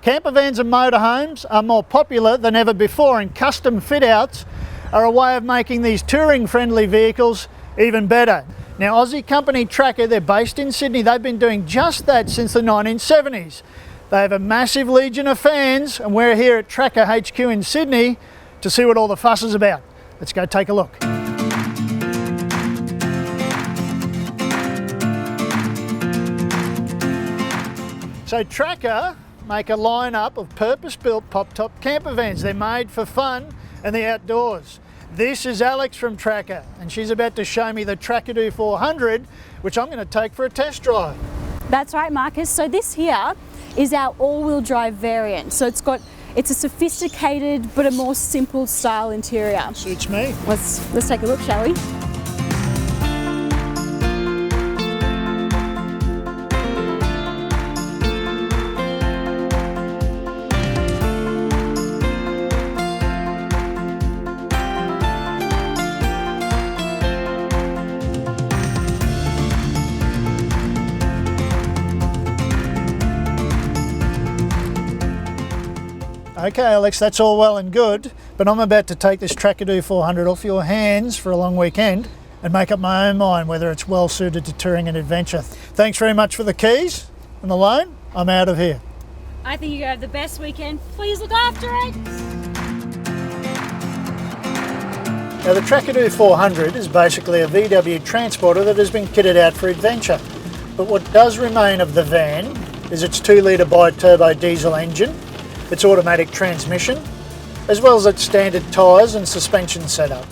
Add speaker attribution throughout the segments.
Speaker 1: Campervans and motorhomes are more popular than ever before, and custom fit-outs are a way of making these touring-friendly vehicles even better. Now, Aussie company Trakker, they're based in Sydney. They've been doing just that since the 1970s. They have a massive legion of fans, and we're here at Trakker HQ in Sydney to see what all the fuss is about. Let's go take a look. So Trakker make a lineup of purpose-built pop-top camper vans. They're made for fun and the outdoors. This is Alex from Trakker, and she's about to show me the Trackadoo 400, which I'm going to take for a test drive.
Speaker 2: That's right, Marcus. So this here is our all-wheel drive variant. So it's a sophisticated but a more simple style interior.
Speaker 1: Suits me.
Speaker 2: Let's take a look, shall we?
Speaker 1: Okay, Alex, that's all well and good, but I'm about to take this Trackadoo 400 off your hands for a long weekend and make up my own mind whether it's well suited to touring and adventure. Thanks very much for the keys and the loan. I'm out of here.
Speaker 2: I think you have the best weekend. Please look after it.
Speaker 1: Now, the Trackadoo 400 is basically a VW transporter that has been kitted out for adventure. But what does remain of the van is its 2-litre bi-turbo diesel engine, its automatic transmission, as well as its standard tyres and suspension setup.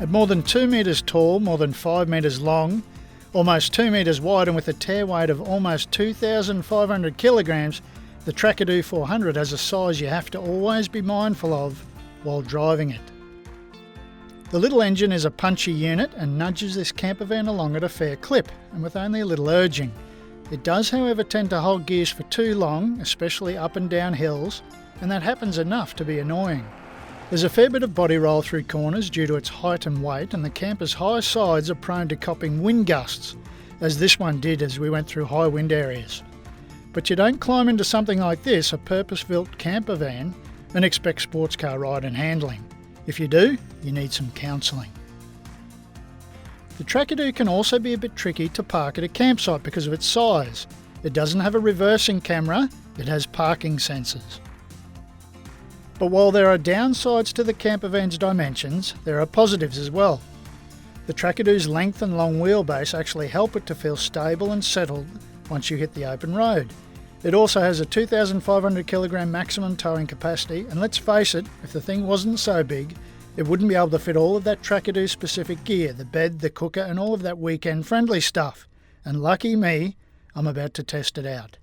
Speaker 1: At more than 2 metres tall, more than 5 metres long, almost 2 metres wide, and with a tare weight of almost 2,500 kilograms, the Trackadoo 400 has a size you have to always be mindful of while driving it. The little engine is a punchy unit and nudges this campervan along at a fair clip, and with only a little urging. It does, however, tend to hold gears for too long, especially up and down hills, and that happens enough to be annoying. There's a fair bit of body roll through corners due to its height and weight, and the camper's high sides are prone to copping wind gusts, as this one did as we went through high wind areas. But you don't climb into something like this, a purpose-built camper van, and expect sports car ride and handling. If you do, you need some counselling. The Trackadoo can also be a bit tricky to park at a campsite because of its size. It doesn't have a reversing camera, it has parking sensors. But while there are downsides to the campervan's dimensions, there are positives as well. The Trackadoo's length and long wheelbase actually help it to feel stable and settled once you hit the open road. It also has a 2,500 kilogram maximum towing capacity, and let's face it, if the thing wasn't so big, it wouldn't be able to fit all of that Trackadoo specific gear, the bed, the cooker and all of that weekend friendly stuff. And lucky me, I'm about to test it out.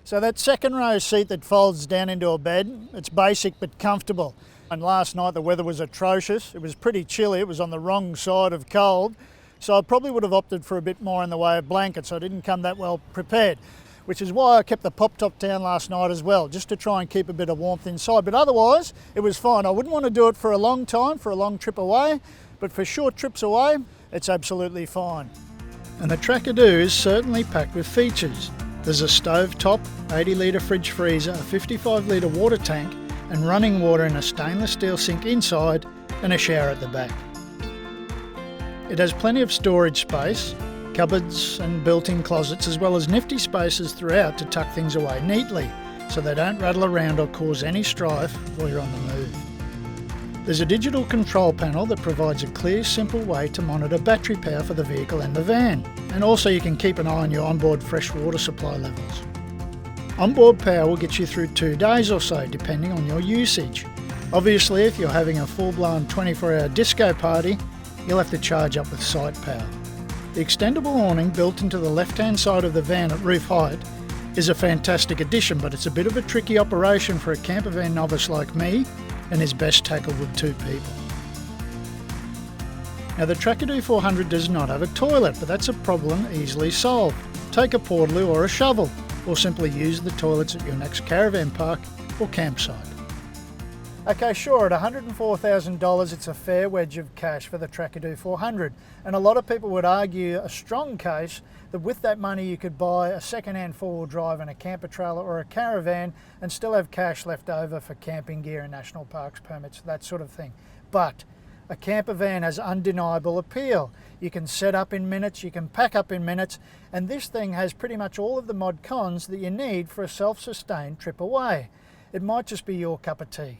Speaker 1: So that second row seat that folds down into a bed, it's basic but comfortable. And last night the weather was atrocious. It was pretty chilly, it was on the wrong side of cold. So I probably would have opted for a bit more in the way of blankets. I didn't come that well prepared, which is why I kept the pop top down last night as well, just to try and keep a bit of warmth inside. But otherwise, it was fine. I wouldn't want to do it for a long time, for a long trip away, but for short trips away, it's absolutely fine. And the Trackadoo is certainly packed with features. There's a stove-top, 80-litre fridge freezer, a 55-litre water tank, and running water in a stainless steel sink inside, and a shower at the back. It has plenty of storage space, cupboards and built-in closets, as well as nifty spaces throughout to tuck things away neatly so they don't rattle around or cause any strife while you're on the move. There's a digital control panel that provides a clear, simple way to monitor battery power for the vehicle and the van, and also you can keep an eye on your onboard fresh water supply levels. Onboard power will get you through 2 days or so depending on your usage. Obviously, if you're having a full-blown 24-hour disco party, you'll have to charge up with site power. The extendable awning built into the left-hand side of the van at roof height is a fantastic addition, but it's a bit of a tricky operation for a campervan novice like me and is best tackled with 2 people. Now, the Trackadoo 400 does not have a toilet, but that's a problem easily solved. Take a portaloo or a shovel, or simply use the toilets at your next caravan park or campsite. Okay, sure, at $104,000 it's a fair wedge of cash for the Trackadoo 400, and a lot of people would argue a strong case that with that money you could buy a second-hand four-wheel drive and a camper trailer or a caravan and still have cash left over for camping gear and national parks permits, that sort of thing. But a camper van has undeniable appeal. You can set up in minutes, you can pack up in minutes, and this thing has pretty much all of the mod cons that you need for a self-sustained trip away. It might just be your cup of tea.